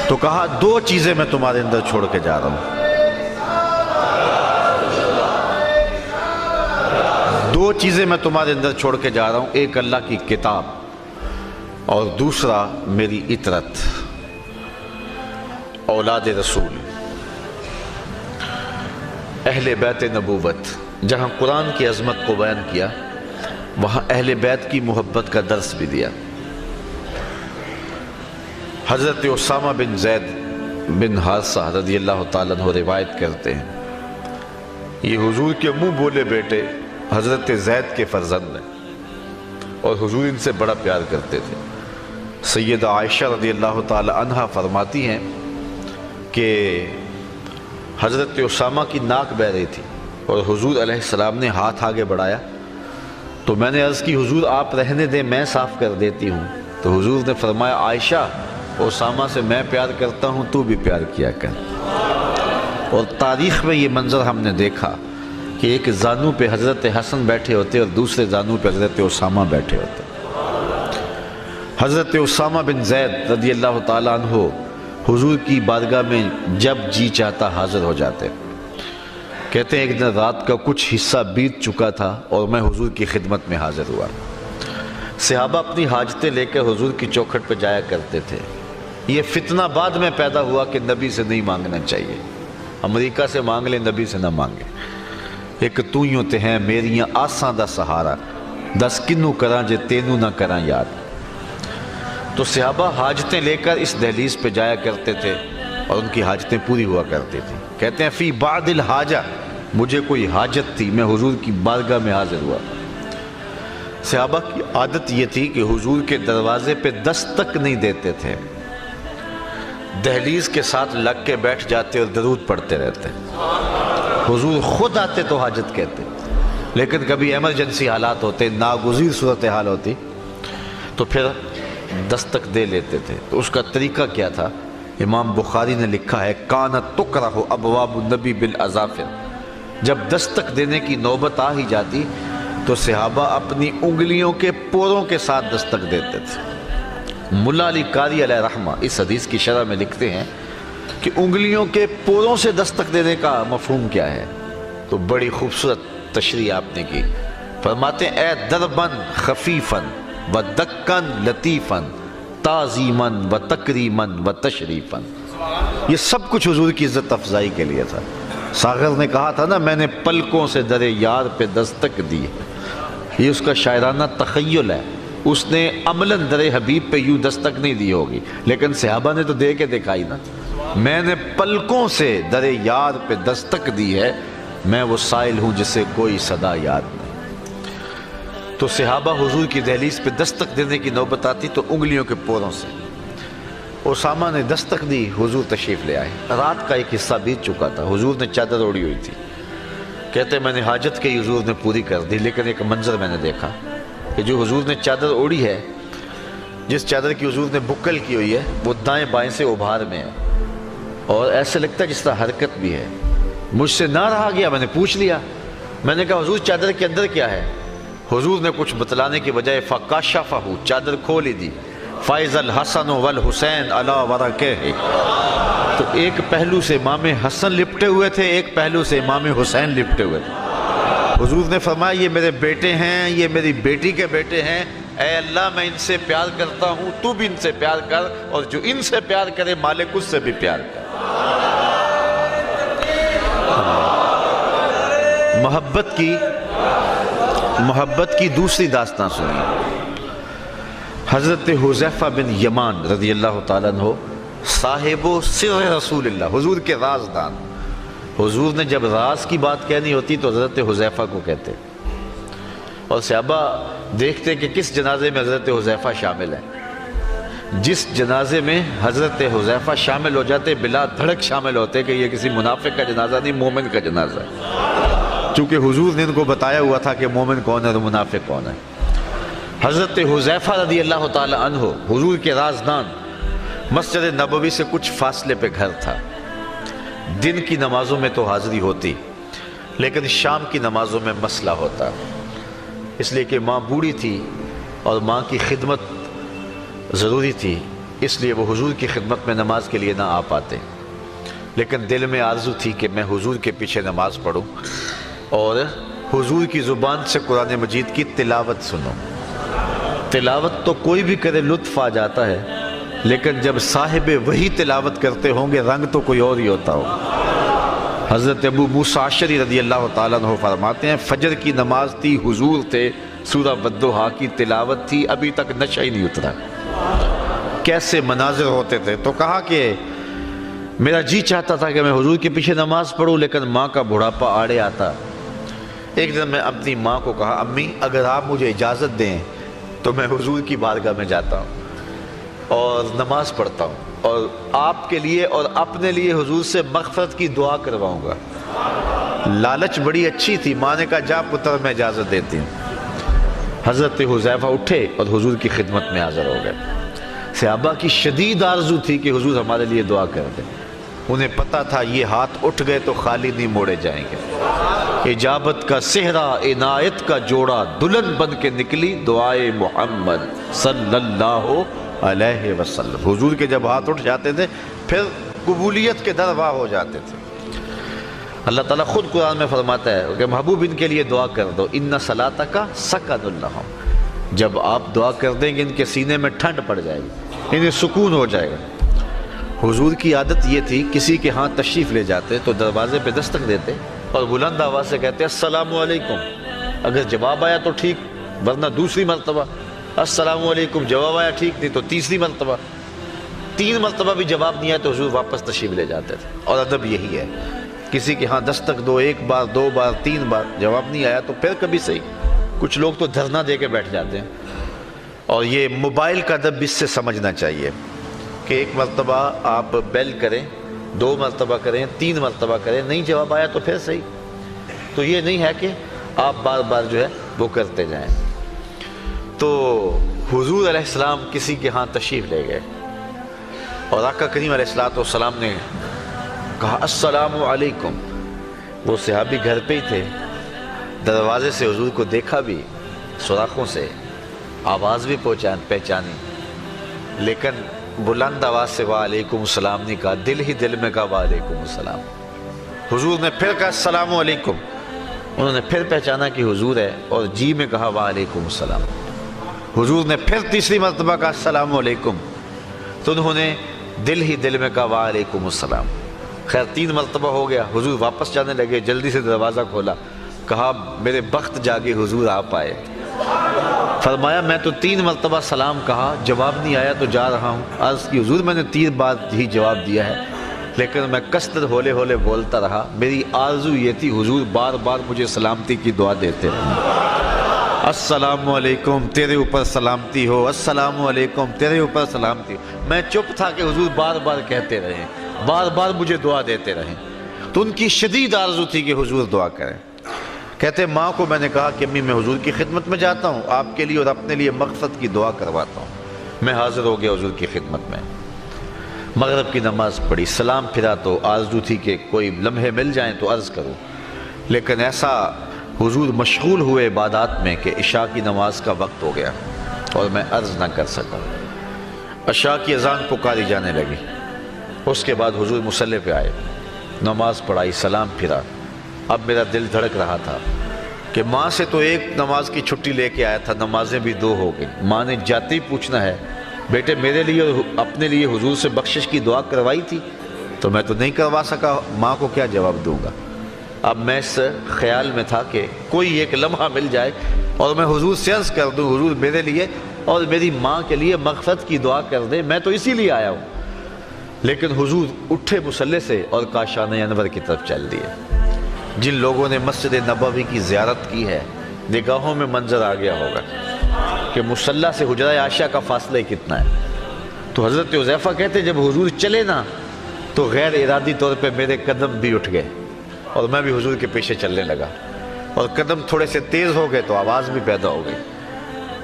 تو کہا دو چیزیں میں تمہارے اندر چھوڑ کے جا رہا ہوں، دو چیزیں میں تمہارے اندر چھوڑ کے جا رہا ہوں، ایک اللہ کی کتاب اور دوسرا میری اطرت، اولاد رسول، اہل بیت نبوت۔ جہاں قرآن کی عظمت کو بیان کیا وہاں اہل بیت کی محبت کا درس بھی دیا۔ حضرت اسامہ بن زید بن حارثہ رضی اللہ تعالیٰ عنہ روایت کرتے ہیں، یہ حضور کے منہ بولے بیٹے حضرت زید کے فرزند ہیں اور حضور ان سے بڑا پیار کرتے تھے۔ سیدہ عائشہ رضی اللہ تعالیٰ عنہ فرماتی ہیں کہ حضرت اسامہ کی ناک بہہ رہی تھی اور حضور علیہ السلام نے ہاتھ آگے بڑھایا تو میں نے عرض کی حضور آپ رہنے دیں میں صاف کر دیتی ہوں، تو حضور نے فرمایا عائشہ اسامہ سے میں پیار کرتا ہوں تو بھی پیار کیا کر۔ اور تاریخ میں یہ منظر ہم نے دیکھا کہ ایک زانو پہ حضرت حسن بیٹھے ہوتے اور دوسرے زانو پہ حضرت اسامہ بیٹھے ہوتے۔ حضرت اسامہ بن زید رضی اللہ تعالیٰ عنہ حضور کی بارگاہ میں جب جی چاہتا حاضر ہو جاتے۔ کہتے ہیں ایک دن رات کا کچھ حصہ بیت چکا تھا اور میں حضور کی خدمت میں حاضر ہوا۔ صحابہ اپنی حاجتیں لے کر حضور کی چوکھٹ پہ جایا کرتے تھے۔ یہ فتنہ بعد میں پیدا ہوا کہ نبی سے نہیں مانگنا چاہیے، امریکہ سے مانگ لیں نبی سے نہ مانگے۔ ایک تو یوں تے ہیں میریاں آساں دا سہارا، دس کنوں کراں جے تینوں نہ کراں یاد۔ تو صحابہ حاجتیں لے کر اس دہلیز پہ جایا کرتے تھے اور ان کی حاجتیں پوری ہوا کرتی تھیں۔ کہتے ہیں فی بعد الحاجہ، مجھے کوئی حاجت تھی میں حضور کی بارگاہ میں حاضر ہوا۔ صحابہ کی عادت یہ تھی کہ حضور کے دروازے پہ دستک نہیں دیتے تھے، دہلیز کے ساتھ لگ کے بیٹھ جاتے اور درود پڑھتے رہتے۔ حضور خود آتے تو حاجت کہتے، لیکن کبھی ایمرجنسی حالات ہوتے، ناگزیر صورتحال ہوتی تو پھر دستک دے لیتے تھے۔ تو اس کا طریقہ کیا تھا؟ امام بخاری نے لکھا ہے کانت تکرہ ابواب النبی بالاظافر، جب دستک دینے کی نوبت آ ہی جاتی تو صحابہ اپنی انگلیوں کے پوروں کے ساتھ دستک دیتے تھے۔ ملا علی قاری علیہ رحمہ اس حدیث کی شرح میں لکھتے ہیں کہ انگلیوں کے پوروں سے دستک دینے کا مفہوم کیا ہے؟ تو بڑی خوبصورت تشریح آپ نے کی۔ فرماتے ہیں اے دربن خفیفن و دکن لطیفن تعظیمن و تکریمن و تشریفن، یہ سب کچھ حضور کی عزت افزائی کے لیے تھا۔ ساغر نے کہا تھا نا میں نے پلکوں سے در یار پہ دستک دی، یہ اس کا شاعرانہ تخیل ہے، اس نے عملاً در حبیب پہ یوں دستک نہیں دی ہوگی، لیکن صحابہ نے تو دے کے دکھائی نا، میں نے پلکوں سے در یار پہ دستک دی ہے، میں وہ سائل ہوں جسے کوئی صدا یاد نہیں۔ تو صحابہ حضور کی دہلیز پہ دستک دینے کی نوبت آتی تو انگلیوں کے پوروں سے۔ اسامہ نے دستک دی، حضور تشریف لے آئے۔ رات کا ایک حصہ بیت چکا تھا، حضور نے چادر اوڑی ہوئی تھی۔ کہتے میں نے حاجت کی حضور نے پوری کر دی، لیکن ایک منظر میں نے دیکھا کہ جو حضور نے چادر اوڑی ہے، جس چادر کی حضور نے بکل کی ہوئی ہے، وہ دائیں بائیں سے ابھار میں ہے اور ایسے لگتا ہے جس طرح حرکت بھی ہے۔ مجھ سے نہ رہا گیا، میں نے پوچھ لیا، میں نے کہا حضور چادر کے اندر کیا ہے؟ حضور نے کچھ بتلانے کے بجائے فکاشفہ، چادر کھول ہی دی، فائز الحسن والحسین علی ورقہ، تو ایک پہلو سے امام حسن لپٹے ہوئے تھے، ایک پہلو سے امام حسین لپٹے ہوئے تھے۔ حضور نے فرمایا یہ میرے بیٹے ہیں، یہ میری بیٹی کے بیٹے ہیں، اے اللہ میں ان سے پیار کرتا ہوں، تو بھی ان سے پیار کر، اور جو ان سے پیار کرے مالک اس سے بھی پیار کر۔ محبت کی دوسری داستان سنیے۔ حضرت حذیفہ بن یمان رضی اللہ تعالیٰ عنہ صاحب و سر رسول اللہ، حضور کے رازدان، حضور نے جب راز کی بات کہنی ہوتی تو حضرت حذیفہ کو کہتے، اور صحابہ دیکھتے کہ کس جنازے میں حضرت حذیفہ شامل ہیں۔ جس جنازے میں حضرت حذیفہ شامل ہو جاتے بلا دھڑک شامل ہوتے کہ یہ کسی منافق کا جنازہ نہیں، مومن کا جنازہ ہے، چونکہ حضور نے ان کو بتایا ہوا تھا کہ مومن کون ہے اور منافق کون ہے۔ حضرت حذیفہ رضی اللہ تعالی عنہ حضور کے رازدان، مسجد نبوی سے کچھ فاصلے پہ گھر تھا۔ دن کی نمازوں میں تو حاضری ہوتی، لیکن شام کی نمازوں میں مسئلہ ہوتا، اس لیے کہ ماں بوڑھی تھی اور ماں کی خدمت ضروری تھی۔ اس لیے وہ حضور کی خدمت میں نماز کے لیے نہ آ پاتے، لیکن دل میں آرزو تھی کہ میں حضور کے پیچھے نماز پڑھوں اور حضور کی زبان سے قرآن مجید کی تلاوت سنوں۔ تلاوت تو کوئی بھی کرے لطف آ جاتا ہے، لیکن جب صاحب وہی تلاوت کرتے ہوں گے رنگ تو کوئی اور ہی ہوتا ہو۔ حضرت ابو موسیٰ اشعری رضی اللہ تعالیٰ عنہ فرماتے ہیں فجر کی نماز تھی، حضور تھے، سورہ والضحیٰ کی تلاوت تھی، ابھی تک نشہ ہی نہیں اترا۔ کیسے مناظر ہوتے تھے، تو کہا کہ میرا جی چاہتا تھا کہ میں حضور کے پیچھے نماز پڑھوں، لیکن ماں کا بڑھاپا آڑے آتا۔ ایک دن میں اپنی ماں کو کہا امی اگر آپ مجھے اجازت دیں تو میں حضور کی بارگاہ میں جاتا ہوں اور نماز پڑھتا ہوں اور آپ کے لیے اور اپنے لیے حضور سے مغفرت کی دعا کرواؤں گا۔ لالچ بڑی اچھی تھی، ماں نے کہا جا پتر میں اجازت دیتی ہوں۔ حضرت حذیفہ اٹھے اور حضور کی خدمت میں حاضر ہو گئے۔ صحابہ کی شدید آرزو تھی کہ حضور ہمارے لیے دعا کر دیں، انہیں پتہ تھا یہ ہاتھ اٹھ گئے تو خالی نہیں موڑے جائیں گے۔ اجابت کا صحرا عنایت کا جوڑا، دلہن بن کے نکلی دعائے محمد صلی اللہ علیہ وسلم۔ حضور کے جب ہاتھ اٹھ جاتے تھے پھر قبولیت کے در واہ ہو جاتے تھے۔ اللہ تعالیٰ خود قرآن میں فرماتا ہے کہ محبوب ان کے لیے دعا کر دو، ان صلاتک سکن لہم، جب آپ دعا کر دیں گے ان کے سینے میں ٹھنڈ پڑ جائے گی، انہیں سکون ہو جائے گا۔ حضور کی عادت یہ تھی کسی کے ہاں تشریف لے جاتے تو دروازے پہ دستک دیتے اور بلند آواز سے کہتے السلام علیکم، اگر جواب آیا تو ٹھیک، ورنہ دوسری مرتبہ السلام علیکم، جواب آیا ٹھیک، نہیں تو تیسری مرتبہ، 3 مرتبہ بھی جواب نہیں آیا تو حضور واپس تشریف لے جاتے تھے۔ اور ادب یہی ہے، کسی کے ہاں دستک دو، 1 بار 2 بار 3 بار، جواب نہیں آیا تو پھر کبھی صحیح۔ کچھ لوگ تو دھرنا دے کے بیٹھ جاتے ہیں، اور یہ موبائل کا ادب اس سے سمجھنا چاہیے کہ 1 مرتبہ آپ بیل کریں، 2 مرتبہ کریں، 3 مرتبہ کریں، نہیں جواب آیا تو پھر صحیح۔ تو یہ نہیں ہے کہ آپ بار بار جو ہے وہ کرتے جائیں۔ تو حضور علیہ السلام کسی کے ہاں تشریف لے گئے اور آقا کریم علیہ السلام نے کہا السلام علیکم۔ وہ صحابی گھر پہ ہی تھے، دروازے سے حضور کو دیکھا بھی، سوراخوں سے آواز بھی پہچانی، لیکن بلند آواز سے وعلیکم السلام نہیں کہا، دل ہی دل میں کہا وعلیکم السلام۔ حضور نے پھر کہا السلام علیکم، انہوں نے پھر پہچانا کہ حضور ہے اور جی میں کہا وعلیکم السلام۔ حضور نے پھر تیسری مرتبہ کہا السلام علیکم، تو انہوں نے دل ہی دل میں کہا وعلیکم السلام۔ خیر 3 مرتبہ ہو گیا، حضور واپس جانے لگے، جلدی سے دروازہ کھولا، کہا میرے بخت جاگے حضور آپ آئے۔ فرمایا میں تو 3 مرتبہ سلام کہا، جواب نہیں آیا تو جا رہا ہوں۔ عرض کی حضور میں نے 3 بار ہی جواب دیا ہے، لیکن میں کثرت ہولے ہولے بولتا رہا، میری آرزو یہ تھی حضور بار بار مجھے سلامتی کی دعا دیتے رہے، السلام علیکم تیرے اوپر سلامتی ہو، السلام علیکم تیرے اوپر سلامتی ہو۔ میں چپ تھا کہ حضور بار بار کہتے رہے، بار بار مجھے دعا دیتے رہے، تو ان کی شدید آرزو تھی کہ حضور دعا کریں۔ کہتے ماں کو میں نے کہا کہ امی میں حضور کی خدمت میں جاتا ہوں، آپ کے لیے اور اپنے لیے مغفرت کی دعا کرواتا ہوں۔ میں حاضر ہو گیا حضور کی خدمت میں، مغرب کی نماز پڑھی، سلام پھرا تو آرزو تھی کہ کوئی لمحے مل جائیں تو عرض کروں، لیکن ایسا حضور مشغول ہوئے عبادات میں کہ عشاء کی نماز کا وقت ہو گیا اور میں عرض نہ کر سکا۔ عشاء کی اذان پکاری جانے لگی، اس کے بعد حضور مصلی پہ آئے، نماز پڑھائی، سلام پھرا۔ اب میرا دل دھڑک رہا تھا کہ ماں سے تو 1 نماز کی چھٹی لے کے آیا تھا، نمازیں بھی 2 ہو گئی۔ ماں نے جاتے ہی پوچھنا ہے بیٹے میرے لیے اور اپنے لیے حضور سے بخشش کی دعا کروائی تھی؟ تو میں تو نہیں کروا سکا، ماں کو کیا جواب دوں گا۔ اب میں اس خیال میں تھا کہ کوئی ایک لمحہ مل جائے اور میں حضور سے عرض کر دوں حضور میرے لیے اور میری ماں کے لیے مغفرت کی دعا کر دیں، میں تو اسی لیے آیا ہوں۔ لیکن حضور اٹھے مصلی سے اور کاشان انور کی طرف چل دیے۔ جن لوگوں نے مسجد نبوی کی زیارت کی ہے نگاہوں میں منظر آ گیا ہوگا کہ مصلی سے حجرہ عائشہ کا فاصلہ کتنا ہے۔ تو حضرت حذیفہ کہتے جب حضور چلے نا تو غیر ارادی طور پہ میرے قدم بھی اٹھ گئے اور میں بھی حضور کے پیچھے چلنے لگا، اور قدم تھوڑے سے تیز ہو گئے تو آواز بھی پیدا ہو گئی۔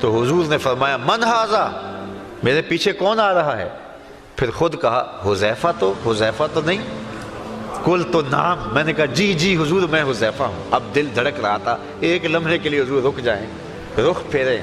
تو حضور نے فرمایا من ھذا، میرے پیچھے کون آ رہا ہے؟ پھر خود کہا حذیفہ تو نہیں؟ کل تو نام، میں نے کہا جی جی حضور میں حذیفہ ہوں۔ اب دل دھڑک رہا تھا ایک لمحے کے لیے حضور رک جائیں، رخ پھیریں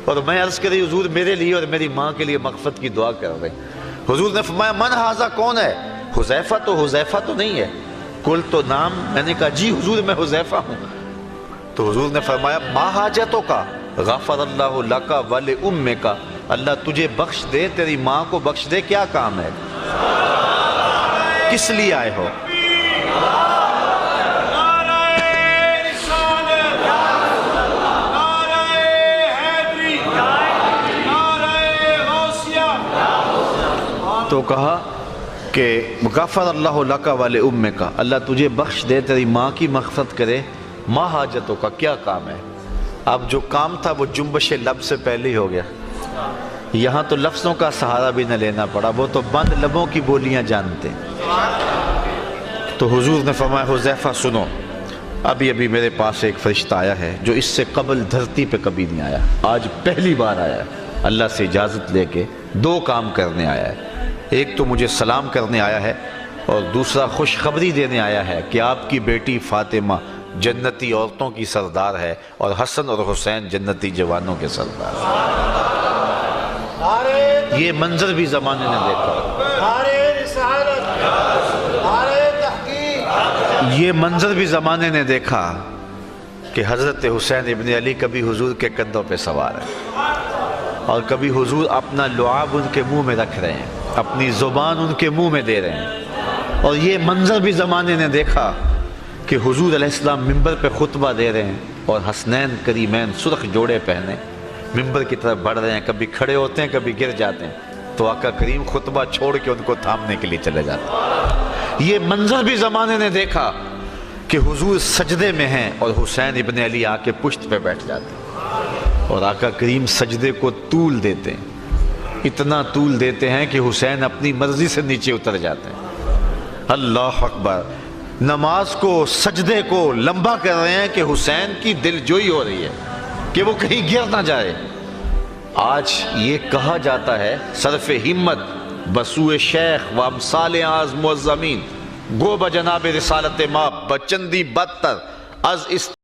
اور میں عرض کری حضور میرے لیے اور میری ماں کے لیے مغفرت کی دعا کر رہے ہیں۔ حضور نے فرمایا من ھذا کون ہے؟ حذیفہ تو نہیں ہے۔ کل تو نام، میں نے کہا جی حضور میں حذیفہ ہوں۔ تو حضور نے فرمایا ما حاجتوں کا غفر اللہ لک ولامک، اللہ تجھے بخش دے، تیری ماں کو بخش دے، کیا کام ہے؟ کس لیے آئے ہو؟ تو کہا کہ غفر اللہ لک ولامک، اللہ تجھے بخش دے، تیری ماں کی مغفرت کرے، ما حاجتوں کا، کیا کام ہے؟ اب جو کام تھا وہ جنبش لب سے پہلے ہی ہو گیا، یہاں تو لفظوں کا سہارا بھی نہ لینا پڑا، وہ تو بند لبوں کی بولیاں جانتے۔ تو حضور نے فرمایا حذیفہ سنو، ابھی میرے پاس ایک فرشتہ آیا ہے جو اس سے قبل دھرتی پہ کبھی نہیں آیا، آج پہلی بار آیا ہے، اللہ سے اجازت لے کے دو کام کرنے آیا ہے، ایک تو مجھے سلام کرنے آیا ہے اور دوسرا خوشخبری دینے آیا ہے کہ آپ کی بیٹی فاطمہ جنتی عورتوں کی سردار ہے اور حسن اور حسین جنتی جوانوں کے سردار ہیں۔ یہ منظر بھی زمانے نے دیکھا، یہ منظر بھی زمانے نے دیکھا کہ حضرت حسین ابن علی کبھی حضور کے کندھوں پہ سوار ہے اور کبھی حضور اپنا لعاب ان کے منہ میں رکھ رہے ہیں، اپنی زبان ان کے منہ میں دے رہے ہیں، اور یہ منظر بھی زمانے نے دیکھا کہ حضور علیہ السلام ممبر پہ خطبہ دے رہے ہیں اور حسنین کریمین سرخ جوڑے پہنے ممبر کی طرف بڑھ رہے ہیں، کبھی کھڑے ہوتے ہیں کبھی گر جاتے ہیں، تو آقا کریم خطبہ چھوڑ کے ان کو تھامنے کے لیے چلے جاتے ہیں۔ یہ منظر بھی زمانے نے دیکھا کہ حضور سجدے میں ہیں اور حسین ابن علی آ کے پشت پہ بیٹھ جاتے ہیں اور آقا کریم سجدے کو طول دیتے ہیں، اتنا طول دیتے ہیں کہ حسین اپنی مرضی سے نیچے اتر جاتے ہیں۔ اللہ اکبر، نماز کو سجدے کو لمبا کر رہے ہیں کہ حسین کی دل جوئی ہو رہی ہے کہ وہ کہیں گر نہ جائے۔ آج یہ کہا جاتا ہے صرف ہمت بسوئے شیخ و امثال آز معظمین گو بجناب رسالت ما بچندی بدتر از